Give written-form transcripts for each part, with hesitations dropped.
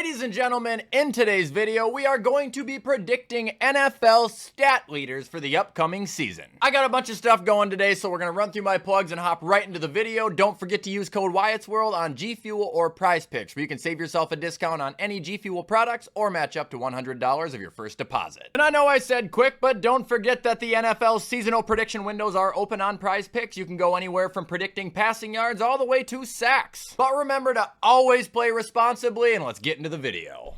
Ladies and gentlemen, in today's video, we are going to be predicting NFL stat leaders for the upcoming season. I got a bunch of stuff going today, so we're going to run through my plugs and hop right into the video. Don't forget to use code WyattzWorld on G Fuel or Prize Picks, where you can save yourself a discount on any G Fuel products or match up to $100 of your first deposit. And I know I said quick, but don't forget that the NFL seasonal prediction windows are open on Prize Picks. You can go anywhere from predicting passing yards all the way to sacks. But remember to always play responsibly, and let's get into the video.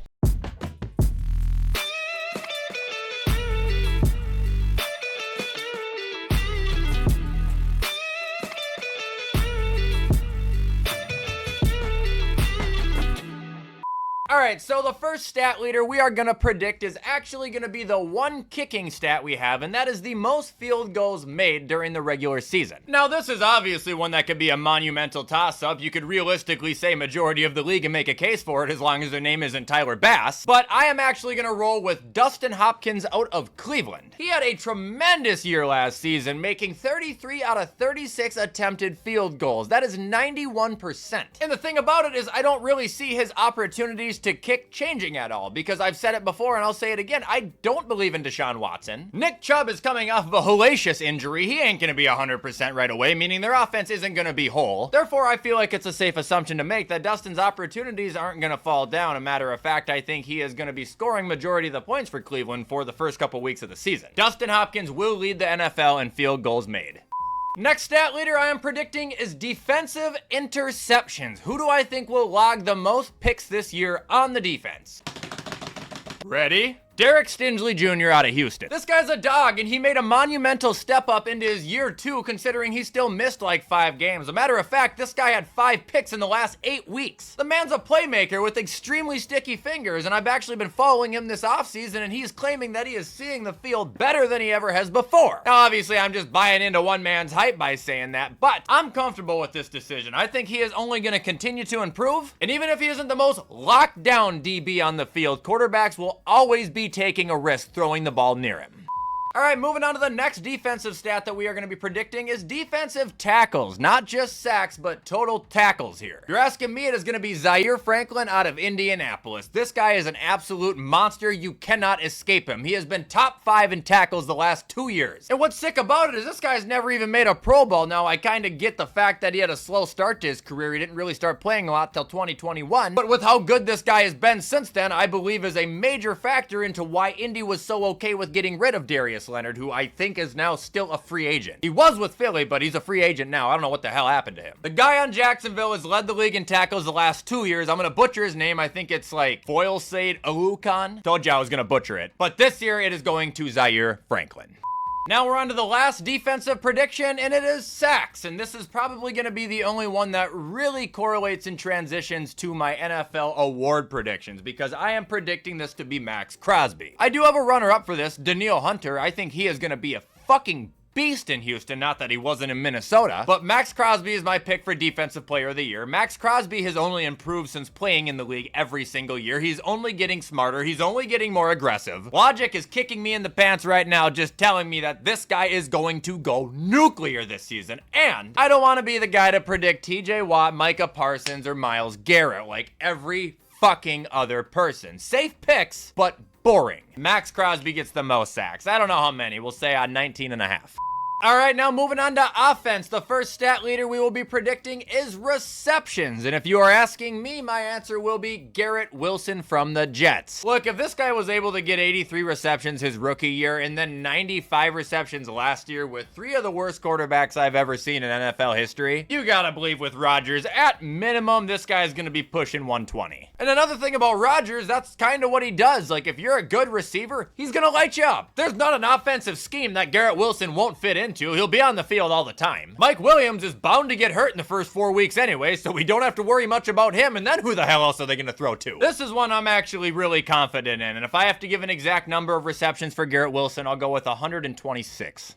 Alright, so the first stat leader we are going to predict is actually going to be the one kicking stat we have, and that is the most field goals made during the regular season. Now, this is obviously one that could be a monumental toss-up. You could realistically say majority of the league and make a case for it as long as their name isn't Tyler Bass. But I am actually going to roll with Dustin Hopkins out of Cleveland. He had a tremendous year last season, making 33 out of 36 attempted field goals. That is 91%. And the thing about it is I don't really see his opportunities to kick changing at all, because I've said it before and I'll say it again, I don't believe in Deshaun Watson. Nick Chubb is coming off of a hellacious injury. He ain't gonna be 100% right away, meaning their offense isn't gonna be whole. Therefore, I feel like it's a safe assumption to make that Dustin's opportunities aren't gonna fall down. A matter of fact, I think he is gonna be scoring majority of the points for Cleveland for the first couple weeks of the season. Dustin Hopkins will lead the NFL in field goals made. Next stat leader I am predicting is defensive interceptions. Who do I think will log the most picks this year on the defense? Ready? Derek Stingley Jr. out of Houston. This guy's a dog, and he made a monumental step up into his year 2, considering he still missed like 5 games. A matter of fact, this guy had 5 picks in the last 8 weeks. The man's a playmaker with extremely sticky fingers, and I've actually been following him this offseason, and he's claiming that he is seeing the field better than he ever has before. Now, obviously, I'm just buying into one man's hype by saying that, but I'm comfortable with this decision. I think he is only going to continue to improve, and even if he isn't the most locked down DB on the field, quarterbacks will always be taking a risk throwing the ball near him. All right, moving on to the next defensive stat that we are going to be predicting is defensive tackles. Not just sacks, but total tackles here. If you're asking me, it is going to be Zaire Franklin out of Indianapolis. This guy is an absolute monster. You cannot escape him. He has been top 5 in tackles the last 2 years. And what's sick about it is this guy's never even made a Pro Bowl. Now, I kind of get the fact that he had a slow start to his career. He didn't really start playing a lot till 2021. But with how good this guy has been since then, I believe is a major factor into why Indy was so okay with getting rid of Darius Leonard, who I think is now still a free agent. He was with Philly, but he's a free agent now. I don't know what the hell happened to him. The guy on Jacksonville has led the league in tackles the last 2 years. I'm gonna butcher his name. I think it's like Foylesaid Alukan. Told you I was gonna butcher it. But this year it is going to Zaire Franklin. Now we're on to the last defensive prediction, and it is sacks. And this is probably going to be the only one that really correlates and transitions to my NFL award predictions, because I am predicting this to be Max Crosby. I do have a runner-up for this, Danielle Hunter. I think he is going to be a fucking beast in Houston, not that he wasn't in Minnesota, but Max Crosby is my pick for Defensive Player of the Year. Max Crosby has only improved since playing in the league every single year. He's only getting smarter. He's only getting more aggressive. Logic is kicking me in the pants right now, just telling me that this guy is going to go nuclear this season, and I don't want to be the guy to predict TJ Watt, Micah Parsons, or Myles Garrett like every fucking other person. Safe picks, but boring. Max Crosby gets the most sacks. I don't know how many. We'll say 19 and a half. All right, now moving on to offense. The first stat leader we will be predicting is receptions. And if you are asking me, my answer will be Garrett Wilson from the Jets. Look, if this guy was able to get 83 receptions his rookie year and then 95 receptions last year with 3 of the worst quarterbacks I've ever seen in NFL history, you gotta believe with Rodgers, at minimum, this guy's gonna be pushing 120. And another thing about Rodgers, that's kind of what he does. Like, if you're a good receiver, he's gonna light you up. There's not an offensive scheme that Garrett Wilson won't fit into. He'll be on the field all the time. Mike Williams is bound to get hurt in the first 4 weeks anyway, so we don't have to worry much about him, and then who the hell else are they gonna throw to? This is one I'm actually really confident in, and if I have to give an exact number of receptions for Garrett Wilson, I'll go with 126.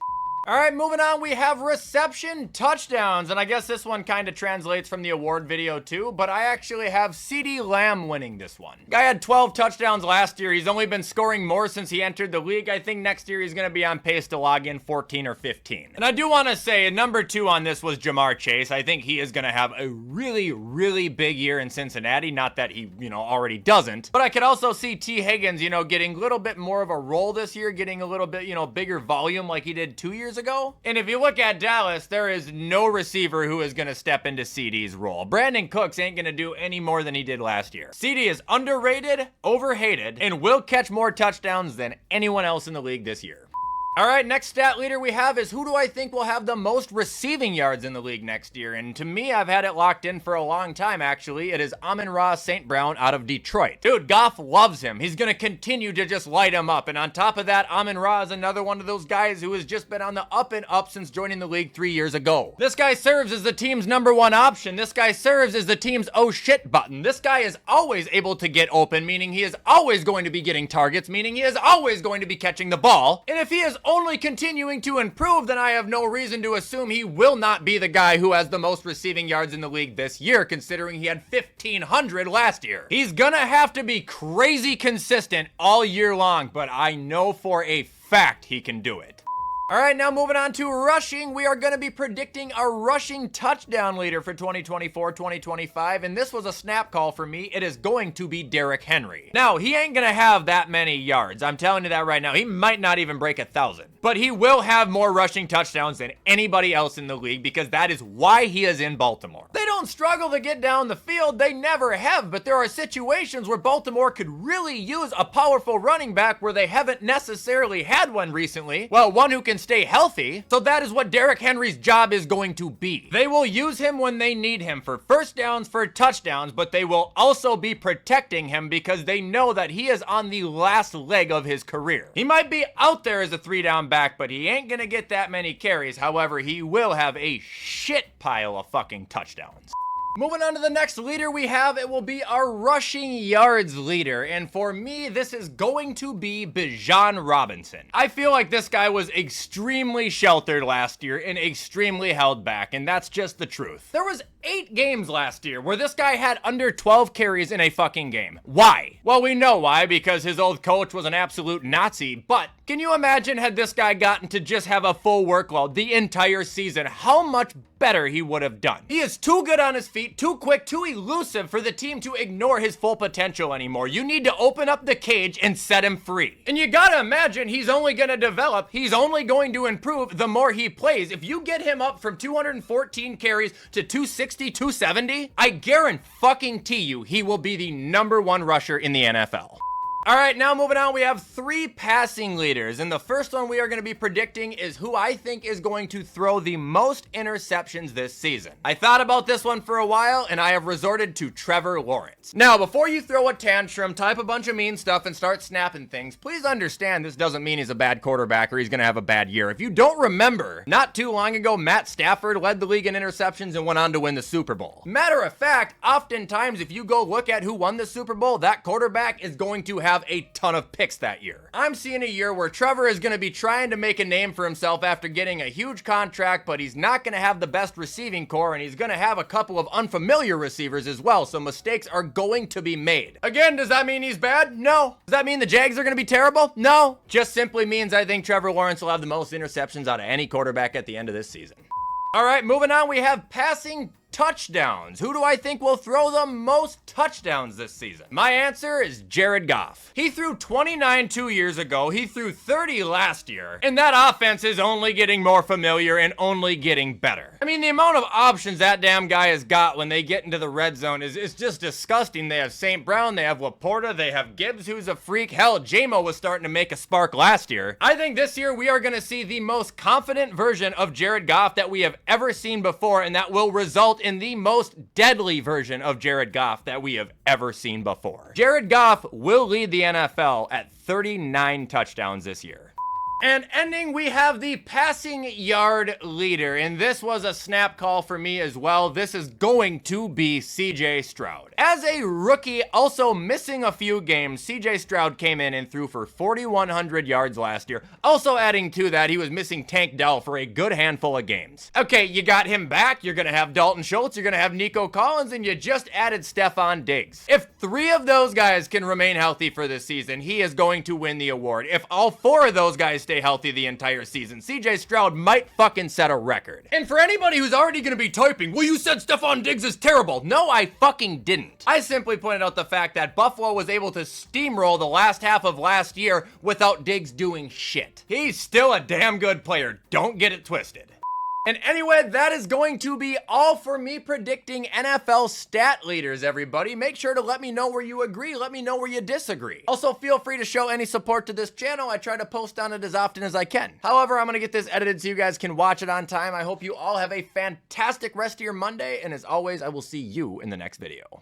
All right, moving on, we have reception touchdowns, and I guess this one kind of translates from the award video too, but I actually have CeeDee Lamb winning this one. Guy had 12 touchdowns last year. He's only been scoring more since he entered the league. I think next year he's going to be on pace to log in 14 or 15. And I do want to say number 2 on this was Jamar Chase. I think he is going to have a really, really big year in Cincinnati. Not that he, already doesn't, but I could also see T. Higgins, getting a little bit more of a role this year, getting a little bit, bigger volume like he did 2 years ago. And if you look at Dallas, there is no receiver who is going to step into CeeDee's role. Brandon Cooks ain't going to do any more than he did last year. CeeDee is underrated, overhated, and will catch more touchdowns than anyone else in the league this year. All right, next stat leader we have is who do I think will have the most receiving yards in the league next year? And to me, I've had it locked in for a long time, actually. It is Amon-Ra St. Brown out of Detroit. Dude, Goff loves him. He's going to continue to just light him up. And on top of that, Amon-Ra is another one of those guys who has just been on the up and up since joining the league 3 years ago. This guy serves as the team's #1 option. This guy serves as the team's oh shit button. This guy is always able to get open, meaning he is always going to be getting targets, meaning he is always going to be catching the ball. And if he is only continuing to improve, then I have no reason to assume he will not be the guy who has the most receiving yards in the league this year, considering he had 1,500 last year. He's gonna have to be crazy consistent all year long, but I know for a fact he can do it. All right, now moving on to rushing, we are going to be predicting a rushing touchdown leader for 2024-2025, and this was a snap call for me. It is going to be Derrick Henry. Now, he ain't going to have that many yards. I'm telling you that right now. He might not even break 1,000, but he will have more rushing touchdowns than anybody else in the league because that is why he is in Baltimore. They don't struggle to get down the field. They never have, but there are situations where Baltimore could really use a powerful running back where they haven't necessarily had one recently. Well, one who can stay healthy. So that is what Derrick Henry's job is going to be. They will use him when they need him for first downs, for touchdowns, but they will also be protecting him because they know that he is on the last leg of his career. He might be out there as a 3-down back, but he ain't gonna get that many carries. However, he will have a shit pile of fucking touchdowns. Moving on to the next leader we have, it will be our rushing yards leader. And for me, this is going to be Bijan Robinson. I feel like this guy was extremely sheltered last year and extremely held back, and that's just the truth. There was 8 games last year where this guy had under 12 carries in a fucking game. Why? Well, we know why, because his old coach was an absolute Nazi, but can you imagine had this guy gotten to just have a full workload the entire season, how much better he would have done? He is too good on his feet, too quick, too elusive for the team to ignore his full potential anymore. You need to open up the cage and set him free. And you gotta imagine he's only gonna develop, he's only going to improve the more he plays. If you get him up from 214 carries to 260, 270, I guarantee you he will be the #1 rusher in the NFL. All right, now moving on, we have 3 passing leaders, and the first one we are going to be predicting is who I think is going to throw the most interceptions this season. I thought about this one for a while, and I have resorted to Trevor Lawrence. Now, before you throw a tantrum, type a bunch of mean stuff, and start snapping things, please understand this doesn't mean he's a bad quarterback or he's going to have a bad year. If you don't remember, not too long ago, Matt Stafford led the league in interceptions and went on to win the Super Bowl. Matter of fact, oftentimes, if you go look at who won the Super Bowl, that quarterback is going to have a ton of picks that year. I'm seeing a year where Trevor is going to be trying to make a name for himself after getting a huge contract, but he's not going to have the best receiving core, and he's going to have a couple of unfamiliar receivers as well, so mistakes are going to be made. Again, does that mean he's bad? No. Does that mean the Jags are going to be terrible? No. Just simply means I think Trevor Lawrence will have the most interceptions out of any quarterback at the end of this season. All right, moving on, we have passing touchdowns. Who do I think will throw the most touchdowns this season? My answer is Jared Goff. He threw 29 2 years ago. He threw 30 last year. And that offense is only getting more familiar and only getting better. I mean, the amount of options that damn guy has got when they get into the red zone is just disgusting. They have St. Brown, they have Laporta, they have Gibbs, who's a freak. Hell, J-Mo was starting to make a spark last year. I think this year we are going to see the most confident version of Jared Goff that we have ever seen before, and that will result in the most deadly version of Jared Goff that we have ever seen before. Jared Goff will lead the NFL at 39 touchdowns this year. And ending, we have the passing yard leader, and this was a snap call for me as well. This is going to be CJ Stroud. As a rookie, also missing a few games, CJ Stroud came in and threw for 4,100 yards last year. Also adding to that, he was missing Tank Dell for a good handful of games. Okay, you got him back, you're gonna have Dalton Schultz, you're gonna have Nico Collins, and you just added Stephon Diggs. If 3 of those guys can remain healthy for this season, he is going to win the award. If all 4 of those guys stay healthy the entire season, CJ Stroud might fucking set a record. And for anybody who's already gonna be typing, well, you said Stephon Diggs is terrible. No, I fucking didn't. I simply pointed out the fact that Buffalo was able to steamroll the last half of last year without Diggs doing shit. He's still a damn good player. Don't get it twisted. And anyway, that is going to be all for me predicting NFL stat leaders, everybody. Make sure to let me know where you agree. Let me know where you disagree. Also, feel free to show any support to this channel. I try to post on it as often as I can. However, I'm going to get this edited so you guys can watch it on time. I hope you all have a fantastic rest of your Monday. And as always, I will see you in the next video.